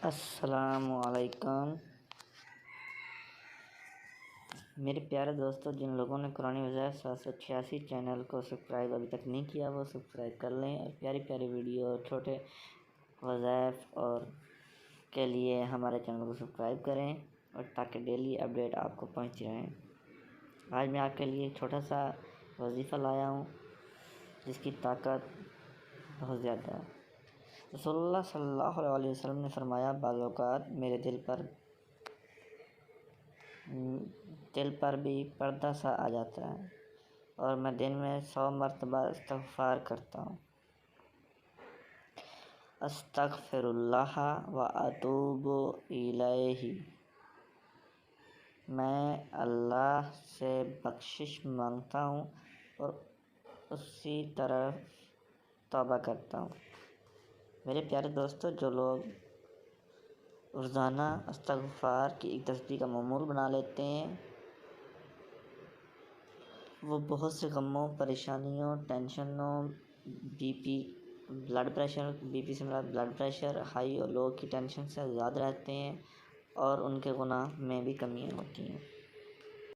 السلام علیکم میرے پیارے دوستو، جن لوگوں نے قرآن وظائف 786 چینل کو سبسکرائب ابھی تک نہیں کیا وہ سبسکرائب کر لیں، اور پیاری پیاری ویڈیو چھوٹے وظائف اور کے لیے ہمارے چینل کو سبسکرائب کریں، اور تاکہ ڈیلی اپڈیٹ آپ کو پہنچتی رہیں۔ آج میں آپ کے لیے ایک چھوٹا سا وظیفہ لایا ہوں جس کی طاقت بہت زیادہ ہے۔ رسول اللہ صلی اللہ علیہ وسلم نے فرمایا، بعض اوقات میرے دل پر بھی پردہ سا آ جاتا ہے اور میں دن میں 100 مرتبہ استغفار کرتا ہوں۔ استغفراللہ و اتوب الیہ، میں اللہ سے بخشش مانگتا ہوں اور اسی طرف توبہ کرتا ہوں۔ میرے پیارے دوستو، جو لوگ روزانہ استغفار کی ایک تسبیح کا معمول بنا لیتے ہیں، وہ بہت سے غموں، پریشانیوں، ٹینشنوں، بلڈ پریشر سے مراد بلڈ پریشر، ہائی اور لو کی ٹینشن سے آزاد رہتے ہیں، اور ان کے گناہ میں بھی کمیاں ہوتی ہیں۔